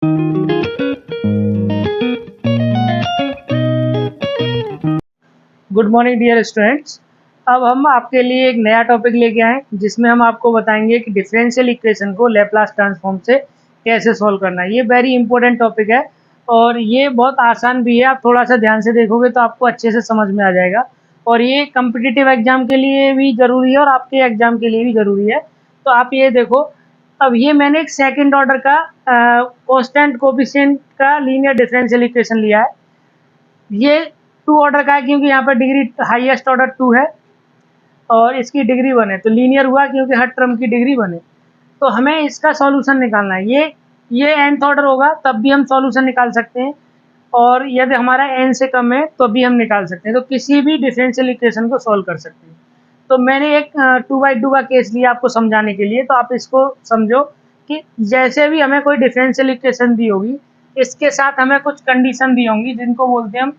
Good morning dear students. अब हम आपके लिए एक नया टॉपिक लेके आए जिसमें हम आपको बताएंगे कि डिफरेंशियल इक्वेशन को लैप्लास ट्रांसफॉर्म से कैसे सॉल्व करना है। ये वेरी इंपॉर्टेंट टॉपिक है और ये बहुत आसान भी है। आप थोड़ा सा ध्यान से देखोगे तो आपको अच्छे से समझ में आ जाएगा और ये कम्पिटिटिव एग्जाम के लिए भी ज़रूरी है और आपके एग्जाम के लिए भी ज़रूरी है। तो आप ये देखो, अब ये मैंने एक सेकेंड ऑर्डर का कांस्टेंट कोफिशिएंट का लीनियर डिफरेंशियल इक्वेशन लिया है। ये 2 ऑर्डर का है क्योंकि यहाँ पर डिग्री हाईएस्ट ऑर्डर 2 है और इसकी डिग्री 1 है, तो लीनियर हुआ क्योंकि हर टर्म की डिग्री 1 है। तो हमें इसका सॉल्यूशन निकालना है। ये nth ऑर्डर होगा तब भी हम सॉल्यूशन निकाल सकते हैं और यदि हमारा n से कम है तो भी हम निकाल सकते हैं। तो किसी भी डिफरेंशियल इक्वेशन को सॉल्व कर सकते हैं। तो मैंने एक 2/2 का केस लिया आपको समझाने के लिए। तो आप इसको समझो कि जैसे भी हमें कोई डिफरेंशियल इक्वेशन दी होगी, इसके साथ हमें कुछ कंडीशन दी होंगी जिनको बोलते हैं हम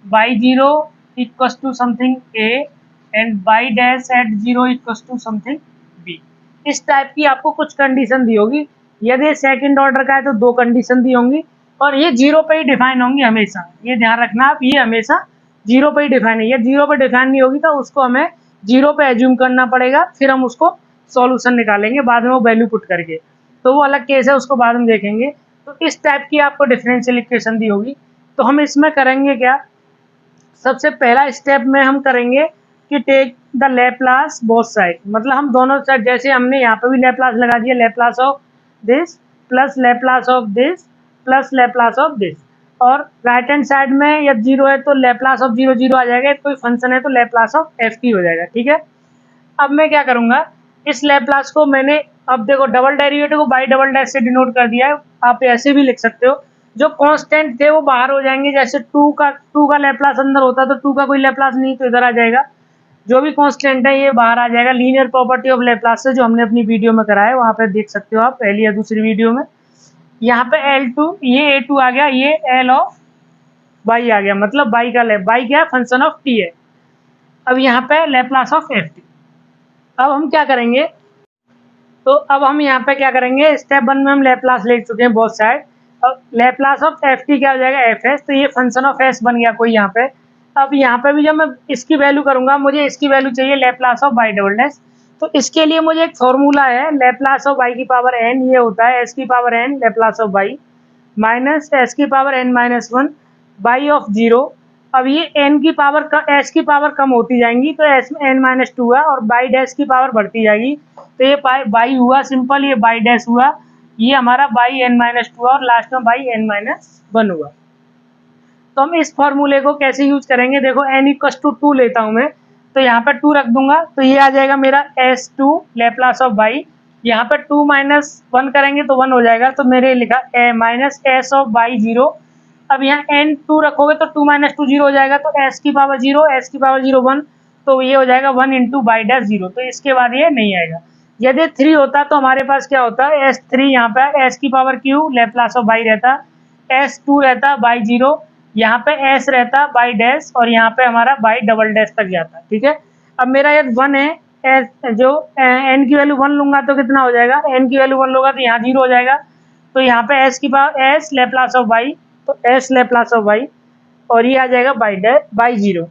y0 equals to something a and y dash at 0 equals to something b। इस टाइप की आपको कुछ कंडीशन दी होगी। यदि सेकंड ऑर्डर का है तो 2 कंडीशन दी होंगी और ये 0 पे ही डिफाइन होंगी हमेशा। ये ध्यान रखना आप, ये हमेशा 0 पे ही डिफाइन है। ये 0 पे डिफाइन नहीं होगी तो उसको हमें 0 पे एज्यूम करना पड़ेगा, फिर हम उसको सॉल्यूशन निकालेंगे बाद में वो वैल्यू पुट करके। तो वो अलग केस है, उसको बाद में देखेंगे। तो इस टाइप की आपको डिफरेंशियल इक्वेशन दी होगी। तो हम इसमें करेंगे क्या, सबसे पहला स्टेप में हम करेंगे कि take the Laplace both side, मतलब हम दोनों साइड, जैसे हमने यहाँ पे भी लैप्लास लगा दिया, Laplace of this plus Laplace of this plus Laplace of this. और राइट हैंड साइड में या 0 है तो लैप्लास ऑफ 0 0 आ जाएगा, कोई फंक्शन है तो लैप्लास ऑफ एफ टी हो जाएगा। ठीक है, अब मैं क्या करूँगा, इस लैप्लास को मैंने, अब देखो डबल डेरिवेटिव को बाई डबल डैश से डिनोट कर दिया है। आप ऐसे भी लिख सकते हो, जो कांस्टेंट थे वो बाहर हो जाएंगे। जैसे 2 का लैप्लास अंदर होता तो 2 का कोई लैप्लास नहीं तो इधर आ जाएगा। जो भी कांस्टेंट है ये बाहर आ जाएगा। लीनियर प्रॉपर्टी ऑफ लैप्लास से जो हमने अपनी वीडियो में कराया है वहाँ पे देख सकते हो आप, पहली या दूसरी वीडियो में। यहाँ पे L2, ये A2 आ गया, ये L ऑफ y आ गया, मतलब y का y क्या है, फंक्शन ऑफ t है। अब यहाँ पे लैप्लास ऑफ एफ टी। अब हम क्या करेंगे, तो अब हम यहाँ पे क्या करेंगे, स्टेप 1 में हम लैप्लास ले चुके हैं बोथ साइड। अब लैप्लास ऑफ एफ टी क्या हो जाएगा, एफ एस, तो ये फंक्शन ऑफ एस बन गया कोई यहाँ पे। अब यहाँ पे भी जब मैं इसकी वैल्यू करूंगा, मुझे इसकी वैल्यू चाहिए Laplace of Y double dash. तो इसके लिए मुझे एक फॉर्मूला है, लैप्लास ऑफ वाई की पावर एन, ये होता है एस की power N Laplace of Y minus S की power N minus 1 by of 0। अब ये एन की पावर एस की पावर कम होती जाएंगी तो एस में एन माइनस 2 है और बाई डैश की पावर बढ़ती जाएगी तो ये बाई हुआ सिंपल, ये बाई डैश हुआ, ये हमारा बाई एन माइनस 2 और लास्ट में बाई एन माइनस 1 हुआ। तो हम इस फॉर्मूले को कैसे यूज करेंगे, देखो एन इक्वस टू 2 लेता हूँ मैं, तो यहाँ पर 2 रख दूंगा तो ये आ जाएगा मेरा S2 लैप्लास ऑफ बाई। यहाँ पर 2 माइनस 1 करेंगे तो 1 हो जाएगा, तो मेरे लिखा माइनस एस ऑफ बाई 0। अब यहाँ n2 रखोगे तो 2 माइनस 2 0 हो जाएगा, तो s की पावर 0, s की पावर 0 1, तो ये हो जाएगा 1 इंटू बाई डैश 0। तो इसके बाद ये नहीं आएगा। यदि 3 होता तो हमारे पास क्या होता है, s3 यहाँ पे s की power q Laplace of by रहता, s2 रहता बाई 0, यहाँ पे s रहता बाई डैश और यहाँ पे हमारा बाई डबल डैश तक जाता। ठीक है, अब मेरा यदि 1 है, जो n की वैल्यू 1 लूंगा तो कितना हो जाएगा, n की वैल्यू 1 लूंगा तो यहाँ 0 हो जाएगा, तो यहाँ पे s की power s Laplace of by, तो s लैप्लास ऑफ y और ये आ जाएगा बाई 0।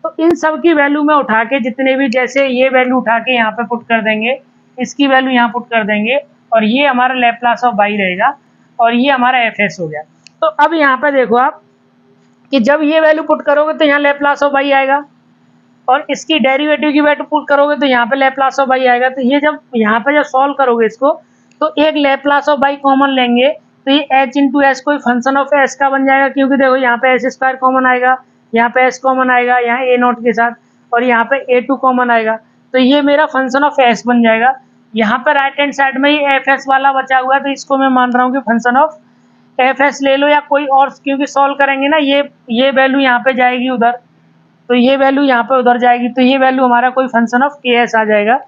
तो इन सब की वैल्यू में उठा के जितने भी, जैसे ये वैल्यू उठा के यहाँ पे पुट कर देंगे, इसकी वैल्यू यहाँ पुट कर देंगे और ये हमारा लैप्लास ऑफ y रहेगा और ये हमारा एफ एस हो गया। तो अब यहाँ पे देखो आप कि जब ये वैल्यू पुट करोगे तो यहाँ लैप्लास ऑफ y आएगा और इसकी डेरिवेटिव की वैल्यू पुट करोगे तो यहाँ पे लैप्लास ऑफ y आएगा। तो ये जब यहाँ पे जब सॉल्व करोगे इसको तो एक लैप्लास ऑफ y कॉमन लेंगे तो ये h इंटू एस कोई फंक्शन ऑफ s का बन जाएगा, क्योंकि देखो यहाँ पे एस स्क्वायर कॉमन आएगा, यहाँ पे s कॉमन आएगा, यहाँ a नॉट के साथ और यहाँ पे a2 कॉमन आएगा, तो ये मेरा फंक्शन ऑफ s बन जाएगा। यहाँ पे राइट हैंड साइड में ये एफ एस वाला बचा हुआ है तो इसको मैं मान रहा हूँ कि फंक्शन ऑफ एफ एस ले लो या कोई और, क्योंकि सॉल्व करेंगे ना ये वैल्यू यहाँ पे जाएगी उधर, तो ये वैल्यू यहाँ पे उधर जाएगी, तो ये वैल्यू हमारा कोई फंक्शन ऑफ के एस आ जाएगा।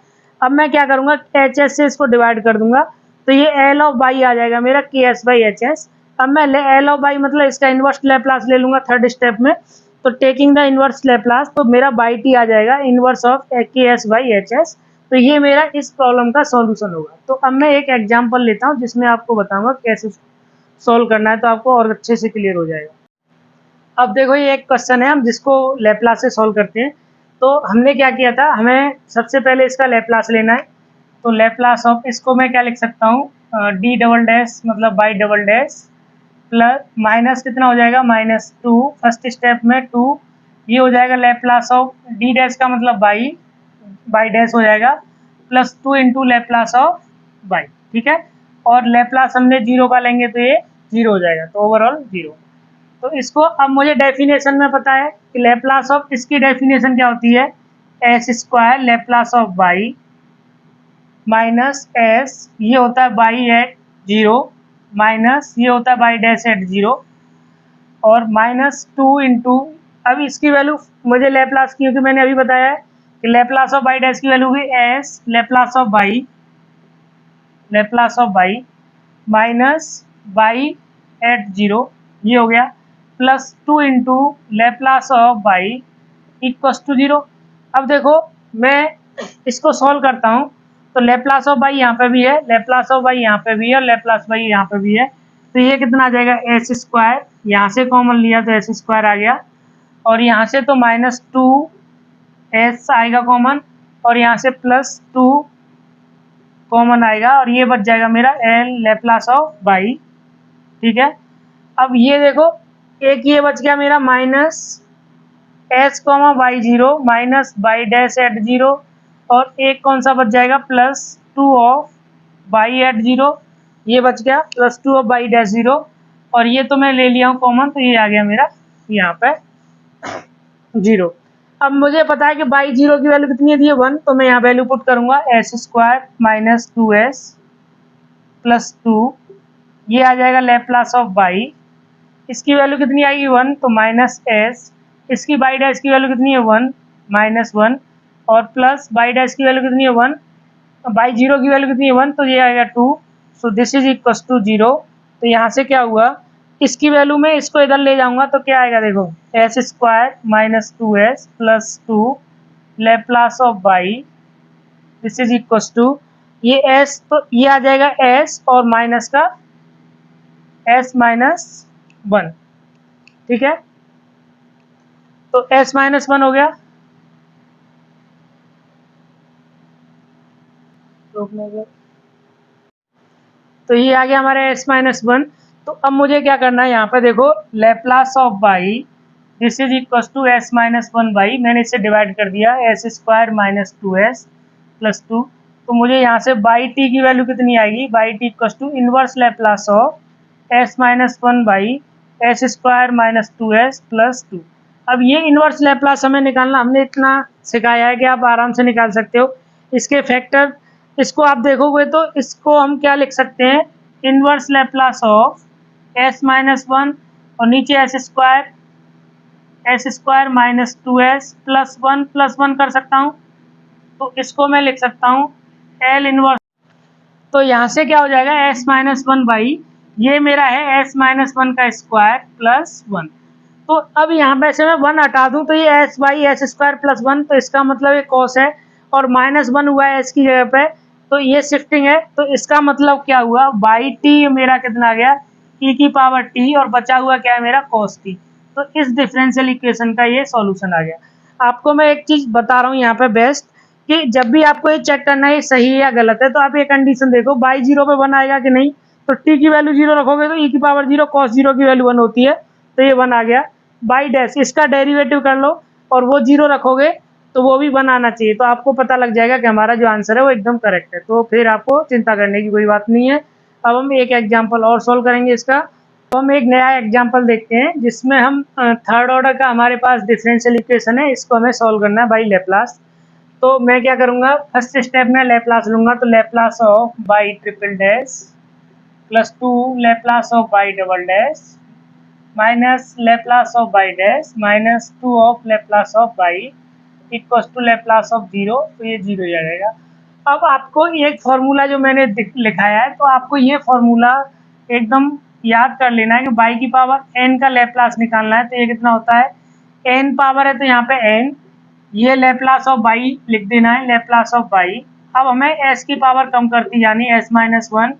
अब मैं क्या करूँगा, एच एस से इसको डिवाइड कर दूंगा तो ये एल ऑफ बाई आ जाएगा मेरा के एस बाई एच एस। अब मैं एल ऑफ बाई मतलब इसका इन्वर्स लैप्लास ले लूंगा थर्ड स्टेप में, तो टेकिंग द इन्वर्स लैप्लास तो मेरा बाई टी आ जाएगा इन्वर्स ऑफ के एस बाई एच एस। तो ये मेरा इस प्रॉब्लम का सॉल्यूशन होगा। तो अब मैं एक एग्जांपल लेता हूँ जिसमें आपको बताऊंगा कैसे सॉल्व करना है तो आपको और अच्छे से क्लियर हो जाएगा। अब देखो ये एक क्वेश्चन है, हम जिसको लैप्लास से सॉल्व करते हैं। तो हमने क्या किया था, हमें सबसे पहले इसका लैप्लास लेना है। तो लैप्लास ऑफ इसको मैं क्या लिख सकता हूँ, डी डबल डैश मतलब by double dash plus minus कितना हो जाएगा -2, फर्स्ट स्टेप में 2, ये हो जाएगा लैप्लास ऑफ डी डैश का मतलब बाई, बाई डैश हो जाएगा plus 2 into Laplace of by, ठीक है। और लैप्लास हमने जीरो का लेंगे तो ये जीरो हो जाएगा, तो ओवरऑल जीरो। तो इसको अब मुझे डेफिनेशन में पता है कि लैप्लास ऑफ इसकी डेफिनेशन क्या होती है, S square Laplace of y minus S, ये होता है बाई एट जीरो, माइनस ये होता है बाई डैश एट जीरो, और -2 इंटू, अब इसकी वैल्यू मुझे लैप्लास की, क्योंकि मैंने अभी बताया है कि लैप्लास ऑफ बाई डैश की वैल्यू हुई s Laplace of y, Laplace of y minus y at zero, ये हो गया plus 2 into Laplace of y equals to zero. अब देखो मैं इसको सॉल्व करता हूँ, तो लैप्लास ऑफ बाई यहाँ पे भी है, लैप्लास ऑफ बाई यहाँ पे भी है, और लैप्लास बाई यहाँ पे भी है। तो ये कितना आ जाएगा एस स्क्वायर, यहाँ से कॉमन लिया तो एस स्क्वायर आ गया, और यहाँ से तो -2 एस आएगा कॉमन, और यहाँ से +2 कॉमन आएगा, और ये बच जाएगा मेरा एल लैप्लास ऑफ बाई, ठीक है। अब ये देखो एक ये बच गया मेरा minus s comma y zero minus y dash at zero, और एक कौन सा बच जाएगा +2 ऑफ बाई एट जीरो, ये बच गया +2 ऑफ बाई डैश जीरो, और ये तो मैं ले लिया हूँ कॉमन, तो ये आ गया मेरा यहाँ पे जीरो। अब मुझे पता है कि बाई जीरो की वैल्यू कितनी है, 1, तो मैं यहाँ वैल्यू पुट करूंगा S square minus 2s plus 2, ये आ जाएगा लैप्लास ऑफ बाई, इसकी वैल्यू कितनी आएगी 1, तो माइनस एस, इसकी बाई डैश की वैल्यू कितनी है 1 -1, और प्लस बाई डैश की वैल्यू कितनी है 1, बाई जीरो की वैल्यू कितनी है 1, तो ये आएगा 2, so this is equal to 0। तो यहाँ से क्या हुआ, इसकी वैल्यू में इसको इधर ले जाऊंगा तो क्या आएगा, देखो s square minus 2s plus 2 Laplace of y, this is equal to ये s, तो ये आ जाएगा s और माइनस का s-1, ठीक है। तो s-1 हो गया, तो ये आ गया हमारे s-1। तो अब मुझे क्या करना है, यहाँ पे देखो Laplace of y this is equal to s-1 by, मैंने इसे डिवाइड कर दिया S square minus 2s plus 2, तो मुझे यहाँ से बाई टी की वैल्यू कितनी आएगी, y t equal to inverse Laplace of s-1 by s square minus 2s plus 2। अब ये इनवर्स लैप्लास हमें निकालना, हमने इतना सिखाया है कि आप आराम से निकाल सकते हो। इसके फैक्टर, इसको आप देखोगे तो इसको हम क्या लिख सकते हैं, इनवर्स लैप्लास ऑफ s-1, और नीचे S square minus 2s plus 1 कर सकता हूँ, तो इसको मैं लिख सकता हूँ एल इनवर्स। तो यहाँ से क्या हो जाएगा s-1 बाई, ये मेरा है s-1 का स्क्वायर प्लस 1। तो अब यहाँ पे से मैं 1 हटा दूँ तो ये s by s square plus 1, तो इसका मतलब ये कॉस है, और -1 हुआ है s की जगह पे, तो ये शिफ्टिंग है, तो इसका मतलब क्या हुआ बाई टी मेरा कितना आ गया e की पावर t, और बचा हुआ क्या है मेरा cos t। तो इस डिफरेंशियल इक्वेशन का ये सॉल्यूशन आ गया। आपको मैं एक चीज बता रहा हूँ यहाँ पे बेस्ट, कि जब भी आपको ये चेक करना है सही है या गलत है, तो आप ये कंडीशन देखो बाई जीरो पे 1 आएगा कि नहीं, तो t की वैल्यू 0 रखोगे तो e की पावर 0 cos 0 की वैल्यू 1 होती है, तो ये 1 आ गया। बाई डैश इसका डेरिवेटिव कर लो और वो 0 रखोगे तो वो भी 1 आना चाहिए, तो आपको पता लग जाएगा कि हमारा जो आंसर है वो एकदम करेक्ट है, तो फिर आपको चिंता करने की कोई बात नहीं है। अब हम एक एग्जाम्पल और सॉल्व करेंगे इसका। तो हम एक नया एग्जाम्पल देखते हैं जिसमें हम थर्ड ऑर्डर का हमारे पास डिफरेंशियल इक्वेशन है, इसको हमें सॉल्व करना है बाई लैप्लास। तो मैं क्या करूँगा, फर्स्ट स्टेप में लैप्लास लूँगा, तो Laplace of y triple dash plus 2 Laplace of y double dash minus Laplace of y dash minus 2 of Laplace of y equals to Laplace of 0, तो ये 0 ही आ जाएगा। अब आपको एक फार्मूला जो मैंने लिखाया है, तो आपको ये फार्मूला एकदम याद कर लेना है कि बाई की पावर n का लैप्लास निकालना है, तो ये कितना होता है n पावर है, तो यहाँ पे n, ये लैप्लास ऑफ बाई लिख देना है, लैप्लास ऑफ बाई। अब हमें s की पावर कम करती जानी s-1,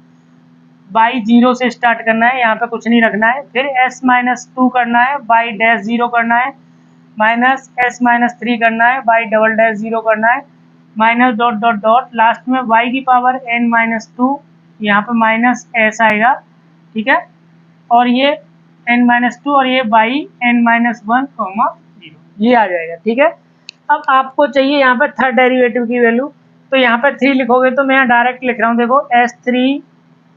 बाई 0 से स्टार्ट करना है, यहाँ पे कुछ नहीं रखना है। फिर s माइनस 2 करना है, बाई डैश 0 करना है, माइनस s माइनस 3 करना है, बाई डबल डैश 0 करना है, minus dot dot dot, last में y की पावर n माइनस 2, यहाँ पे माइनस s आएगा, ठीक है। और ये n माइनस 2 और ये बाई n माइनस 1 कॉमा 0, ये आ जाएगा, ठीक है। अब आपको चाहिए यहाँ पे थर्ड डेरिवेटिव की वैल्यू, तो यहाँ पे 3 लिखोगे तो मैं यहाँ डायरेक्ट लिख रहा हूँ, देखो s3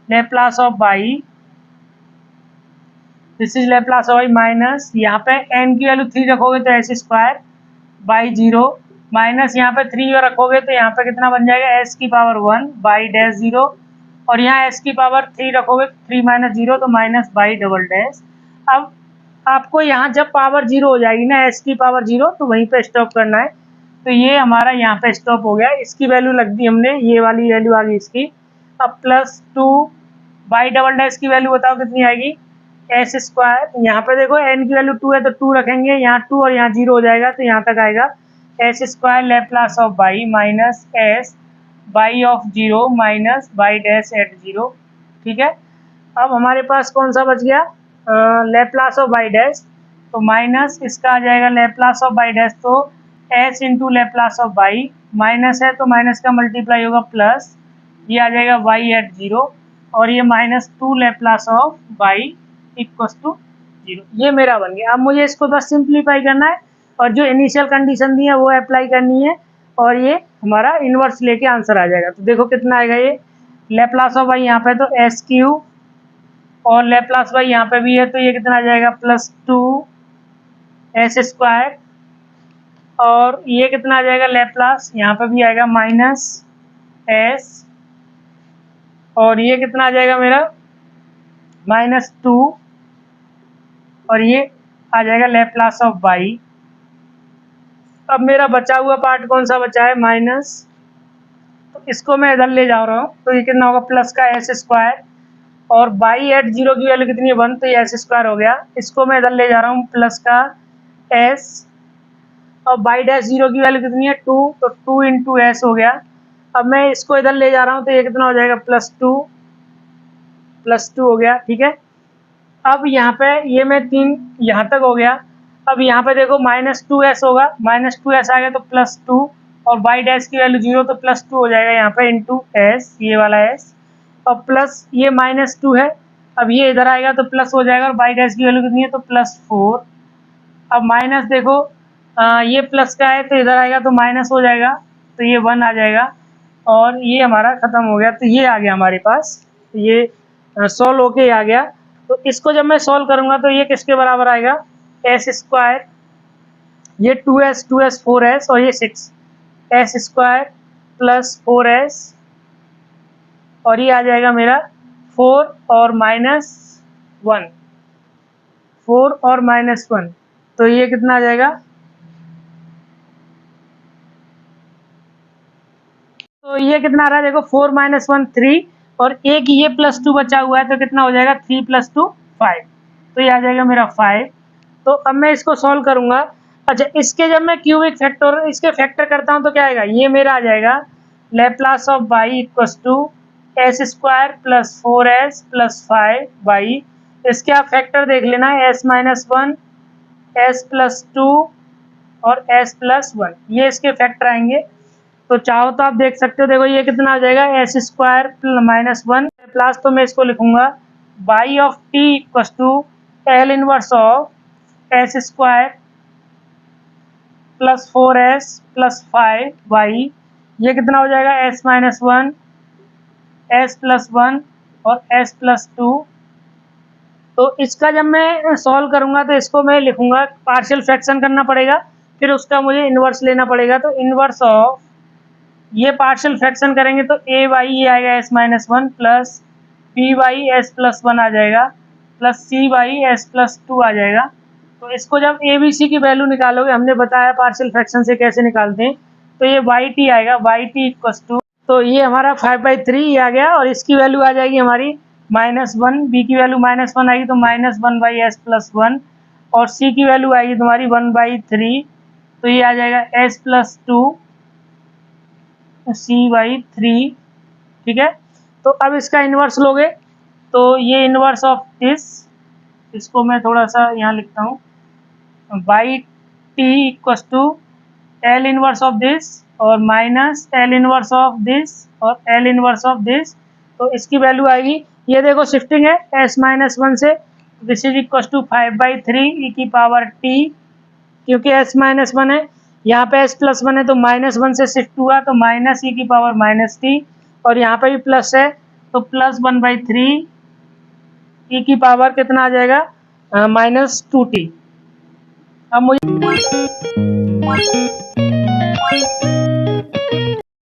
Laplace of y, this is Laplace of y minus, यहाँ पे n की वैल्यू 3 रखोगे तो s स्क्वायर बाई 0, माइनस यहाँ पे 3 रखोगे तो यहाँ पे कितना बन जाएगा s की पावर 1 बाई डैश 0, और यहाँ s की पावर 3 रखोगे 3 माइनस 0 तो माइनस बाई डबल डैश। अब आपको यहाँ जब पावर 0 हो जाएगी ना s की पावर 0, तो वहीं पे स्टॉप करना है। तो ये हमारा यहाँ पे स्टॉप हो गया, इसकी वैल्यू लग दी हमने, ये वाली वैल्यू आ गई इसकी। अब प्लस 2 बाई डबल डैश की वैल्यू बताओ कितनी आएगी, एस स्क्वायर, यहाँ पे देखो n की वैल्यू 2 है तो 2 रखेंगे, यहाँ 2 और यहाँ 0 हो जाएगा तो यहाँ तक आएगा s square Laplace of y minus s y of 0 minus y dash at 0, ठीक है। अब हमारे पास कौन सा बच गया, लेप्लास ऑफ बाई डैश, तो माइनस इसका आ जाएगा लेप्लास ऑफ बाई डैश, तो S into Laplace of y, minus है तो माइनस का मल्टीप्लाई होगा प्लस, ये आ जाएगा बाई एट 0, और ये minus 2 Laplace of y equals to 0, ये मेरा बन गया। अब मुझे इसको बस सिंप्लीफाई करना है और जो इनिशियल कंडीशन दी है वो अप्लाई करनी है, और ये हमारा इन्वर्स लेके आंसर आ जाएगा। तो देखो कितना आएगा, ये लेप्लास ऑफ बाई यहाँ पे तो एस क्यू, और लेप्लास बाई यहाँ पे भी है तो ये कितना आ जाएगा प्लस 2 एस स्क्वायर, और ये कितना आ जाएगा लेप्लास, यहाँ पे भी आएगा माइनस एस, और ये कितना आ जाएगा मेरा माइनस 2, और ये आ जाएगा लेप्लास ऑफ बाई। अब मेरा बचा हुआ पार्ट कौन सा बचा है, माइनस, तो इसको मैं इधर ले जा रहा हूँ, तो ये कितना होगा प्लस का एस स्क्वायर, और बाई एट 0 की वैल्यू कितनी है 1, तो ये एस स्क्वायर हो गया, इसको मैं इधर ले जा रहा हूँ प्लस का एस, और बाई डैश 0 की वैल्यू कितनी है 2, तो 2 इंटू एस हो गया। अब मैं इसको इधर ले जा रहा हूँ तो ये कितना हो जाएगा प्लस 2 हो गया, ठीक है। अब यहाँ पे ये मैं 3 यहाँ तक हो गया, अब यहाँ पे देखो माइनस 2s होगा, माइनस 2s आ गया तो प्लस 2, और बाई डैश की वैल्यू 0 तो प्लस 2 हो जाएगा यहाँ पे इंटू एस, ये वाला एस, और प्लस ये माइनस 2 है, अब ये इधर आएगा तो प्लस हो जाएगा, और बाई डैश की वैल्यू कितनी है तो प्लस 4। अब माइनस देखो ये प्लस का है तो इधर आएगा तो माइनस हो जाएगा, तो ये 1 आ जाएगा, और ये हमारा ख़त्म हो गया। तो ये आ गया हमारे पास, तो ये सॉल्व होके आ गया। तो इसको जब मैं सॉल्व करूँगा तो ये किसके बराबर आएगा, एस स्क्वायर, ये 2s 4s, और ये 6 एस स्क्वायर प्लस 4s, और ये आ जाएगा मेरा 4 और माइनस 1, 4 और माइनस 1, तो ये कितना आ जाएगा, तो ये कितना आ रहा है देखो 4 माइनस 1 3, और एक ये प्लस 2 बचा हुआ है तो कितना हो जाएगा 3 प्लस 2 5, तो ये आ जाएगा मेरा 5। तो अब मैं इसको सॉल्व करूंगा। अच्छा, इसके जब मैं क्यूबिक फैक्टर इसके फैक्टर करता हूं तो क्या आएगा, ये मेरा आ जाएगा Laplace of y equals to s square plus 4s plus 5 by, इसके आप फैक्टर देख लेना, s माइनस 1, s प्लस 2 और s प्लस 1, ये इसके फैक्टर आएंगे। तो चाहो तो आप देख सकते हो, देखो ये कितना आ जाएगा एस स्क्वायर माइनस 1 प्लस, तो मैं इसको लिखूंगा y of t equals to L inverse of s square plus 4s plus 5 by, ये कितना हो जाएगा s माइनस 1, s प्लस 1 और s प्लस 2। तो इसका जब मैं सॉल्व करूंगा तो इसको मैं लिखूंगा, पार्शियल फ्रैक्शन करना पड़ेगा, फिर उसका मुझे इन्वर्स लेना पड़ेगा, तो इन्वर्स ऑफ, ये पार्शियल फ्रैक्शन करेंगे तो ए बाई ये आएगा s minus 1 plus B by s plus 1 आ जाएगा, plus C by s plus 2 आ जाएगा। तो इसको जब ए बी सी की वैल्यू निकालोगे, हमने बताया पार्शियल फ्रैक्शन से कैसे निकालते हैं, तो ये वाई टी आएगा, वाई टी इक्वस टू, तो ये हमारा 5/3 आ गया, और इसकी वैल्यू आ जाएगी हमारी -1, बी की वैल्यू -1 आएगी तो -1 बाई एस प्लस 1, और सी की वैल्यू आएगी तुम्हारी 1/3, तो ये आ जाएगा एस प्लस 2 सी बाई 3, ठीक है। तो अब इसका इन्वर्स लोगे तो ये इन्वर्स ऑफ दिस, इसको मैं थोड़ा सा यहाँ लिखता हूँ, y t equals to L inverse of this और minus L inverse of this और एल इन्वर्स ऑफ दिस। तो इसकी वैल्यू आएगी, ये देखो शिफ्टिंग है एस माइनस वन से, this is equal to 5/3 e की पावर टी, क्योंकि एस माइनस वन है, यहाँ पे एस प्लस वन है तो माइनस वन से शिफ्ट हुआ तो माइनस ई की पावर माइनस टी, और यहाँ पे भी प्लस है तो प्लस 1/3 ई की पावर कितना आ जाएगा, -2t। अब मुझे